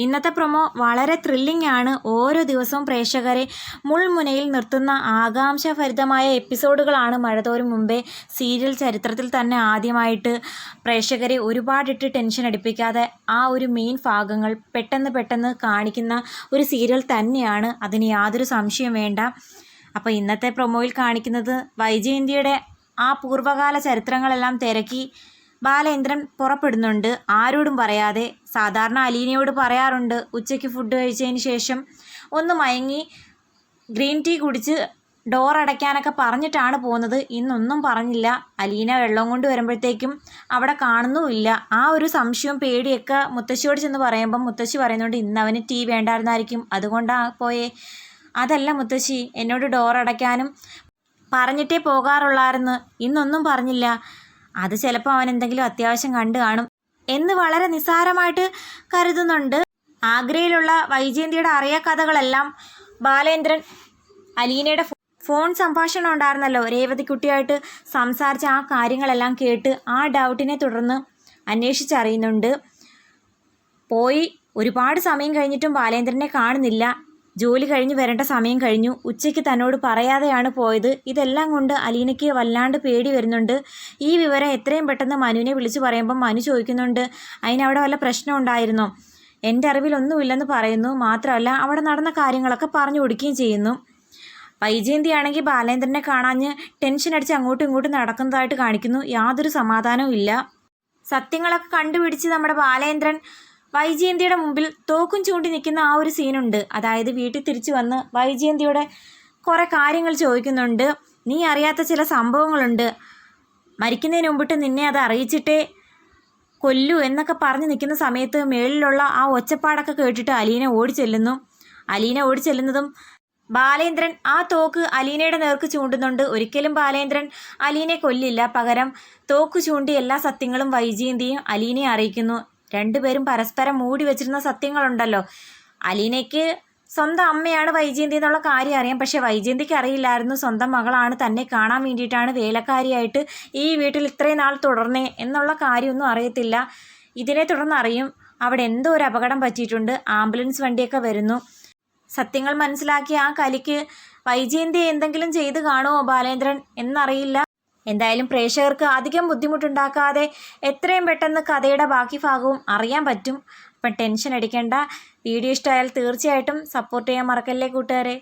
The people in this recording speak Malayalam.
ഇന്നത്തെ പ്രൊമോ വളരെ ത്രില്ലിംഗ് ആണ്. ഓരോ ദിവസവും പ്രേക്ഷകരെ മുൾമുനയിൽ നിർത്തുന്ന ആകാംക്ഷഭരിതമായ എപ്പിസോഡുകളാണ് മഴതോരും മുമ്പേ സീരിയൽ ചരിത്രത്തിൽ തന്നെ ആദ്യമായിട്ട് പ്രേക്ഷകരെ ഒരുപാടിട്ട് ടെൻഷൻ അടിപ്പിക്കാതെ ആ ഒരു മെയിൻ ഭാഗങ്ങൾ പെട്ടെന്ന് കാണിക്കുന്ന ഒരു സീരിയൽ തന്നെയാണ്. അതിന് യാതൊരു സംശയവും വേണ്ട. അപ്പോൾ ഇന്നത്തെ പ്രൊമോയിൽ കാണിക്കുന്നത് വൈജയന്തിയുടെ ആ പൂർവ്വകാല ചരിത്രങ്ങളെല്ലാം തിരക്കി ബാലേന്ദ്രൻ പുറപ്പെടുന്നുണ്ട്. ആരോടും പറയാതെ. സാധാരണ അലീനയോട് പറയാറുണ്ട് ഉച്ചയ്ക്ക് ഫുഡ് കഴിച്ചതിന് ശേഷം ഒന്ന് മയങ്ങി ഗ്രീൻ ടീ കുടിച്ച് ഡോർ അടയ്ക്കാനൊക്കെ പറഞ്ഞിട്ടാണ് പോകുന്നത്. ഇന്നൊന്നും പറഞ്ഞില്ല. അലീന വെള്ളം കൊണ്ട് വരുമ്പോഴത്തേക്കും അവിടെ കാണുന്നുമില്ല. ആ ഒരു സംശയവും പേടിയൊക്കെ മുത്തശ്ശിയോട് ചെന്ന് പറയുമ്പം മുത്തശ്ശി പറയുന്നുണ്ട് ഇന്നവന് ടീ വേണ്ടായിരുന്നായിരിക്കും, അതുകൊണ്ടാണ് പോയേ. അതല്ല മുത്തശ്ശി, എന്നോട് ഡോർ അടയ്ക്കാനും പറഞ്ഞിട്ടേ പോകാറുള്ളായിരുന്നു, ഇന്നൊന്നും പറഞ്ഞില്ല. അത് ചിലപ്പോൾ അവൻ എന്തെങ്കിലും അത്യാവശ്യം കണ്ടു കാണും എന്ന് വളരെ നിസ്സാരമായിട്ട് കരുതുന്നുണ്ട്. ആഗ്രയിലുള്ള വൈജയന്തിയുടെ അറിയ കഥകളെല്ലാം ബാലേന്ദ്രൻ അലീനയുടെ ഫോൺ സംഭാഷണം ഉണ്ടായിരുന്നല്ലോ രേവതിക്കുട്ടിയായിട്ട് സംസാരിച്ച ആ കാര്യങ്ങളെല്ലാം കേട്ട് ആ ഡൗട്ടിനെ തുടർന്ന് അന്വേഷിച്ചറിയുന്നുണ്ട്. പോയി ഒരുപാട് സമയം കഴിഞ്ഞിട്ടും ബാലേന്ദ്രനെ കാണുന്നില്ല. ജോലി കഴിഞ്ഞ് വരേണ്ട സമയം കഴിഞ്ഞു. ഉച്ചയ്ക്ക് തന്നോട് പറയാതെയാണ് പോയത്. ഇതെല്ലാം കൊണ്ട് അലീനയ്ക്ക് വല്ലാണ്ട് പേടി വരുന്നുണ്ട്. ഈ വിവരം എത്രയും പെട്ടെന്ന് മനുവിനെ വിളിച്ചു പറയുമ്പം മനു ചോദിക്കുന്നുണ്ട് അതിനവിടെ വല്ല പ്രശ്നം ഉണ്ടായിരുന്നോ? എൻ്റെ അറിവിലൊന്നുമില്ലെന്ന് പറയുന്നു. മാത്രമല്ല അവിടെ നടന്ന കാര്യങ്ങളൊക്കെ പറഞ്ഞു കൊടുക്കുകയും ചെയ്യുന്നു. വൈജയന്തി ആണെങ്കിൽ ബാലേന്ദ്രനെ കാണാഞ്ഞ് ടെൻഷൻ അടിച്ച് അങ്ങോട്ടും ഇങ്ങോട്ടും നടക്കുന്നതായിട്ട് കാണിക്കുന്നു. യാതൊരു സമാധാനവും ഇല്ല. സത്യങ്ങളൊക്കെ കണ്ടുപിടിച്ച് നമ്മുടെ ബാലേന്ദ്രൻ വൈജയന്തിയുടെ മുമ്പിൽ തോക്കും ചൂണ്ടി നിൽക്കുന്ന ആ ഒരു സീനുണ്ട്. അതായത് വീട്ടിൽ തിരിച്ചു വന്ന് വൈജയന്തിയുടെ കുറേ കാര്യങ്ങൾ ചോദിക്കുന്നുണ്ട്. നീ അറിയാത്ത ചില സംഭവങ്ങളുണ്ട്, മരിക്കുന്നതിന് മുമ്പിട്ട് നിന്നെ അത് അറിയിച്ചിട്ടേ കൊല്ലൂ എന്നൊക്കെ പറഞ്ഞ് നിൽക്കുന്ന സമയത്ത് മേളിലുള്ള ആ ഒച്ചപ്പാടൊക്കെ കേട്ടിട്ട് അലീന ഓടിച്ചെല്ലുന്നതും ബാലേന്ദ്രൻ ആ തോക്ക് അലീനയുടെ നേർക്ക് ചൂണ്ടുന്നുണ്ട്. ഒരിക്കലും ബാലേന്ദ്രൻ അലീനയെ കൊല്ലില്ല. പകരം തോക്ക് ചൂണ്ടി എല്ലാ സത്യങ്ങളും വൈജയന്തിയും അലീനയെ അറിയിക്കുന്നു. രണ്ടുപേരും പരസ്പരം മൂടി വെച്ചിരുന്ന സത്യങ്ങളുണ്ടല്ലോ. അലീനയ്ക്ക് സ്വന്തം അമ്മയാണ് വൈജയന്തി എന്നുള്ള കാര്യം അറിയാം. പക്ഷെ വൈജയന്തിക്ക് അറിയില്ലായിരുന്നു സ്വന്തം മകളാണ് തന്നെ കാണാൻ വേണ്ടിയിട്ടാണ് വേലക്കാരിയായിട്ട് ഈ വീട്ടിൽ ഇത്രയും നാൾ തുടർന്നേ എന്നുള്ള കാര്യമൊന്നും അറിയത്തില്ല. ഇതിനെ തുടർന്ന് അറിയും അവിടെ എന്തോ ഒരു അപകടം പറ്റിയിട്ടുണ്ട്, ആംബുലൻസ് വണ്ടിയൊക്കെ വരുന്നു. സത്യങ്ങൾ മനസ്സിലാക്കിയ ആ കലിക്ക് വൈജയന്തി എന്തെങ്കിലും ചെയ്ത് കാണുമോ ബാലേന്ദ്രൻ എന്നറിയില്ല. എന്തായാലും പ്രേക്ഷകർക്ക് അധികം ബുദ്ധിമുട്ടുണ്ടാക്കാതെ എത്രയും പെട്ടെന്ന് കഥയുടെ ബാക്കി ഭാഗവും അറിയാൻ പറ്റും. അപ്പം ടെൻഷൻ അടിക്കേണ്ട. വീഡിയോ ഇഷ്ടമായാൽ തീർച്ചയായിട്ടും സപ്പോർട്ട് ചെയ്യാൻ മറക്കല്ലേ കൂട്ടുകാരെ.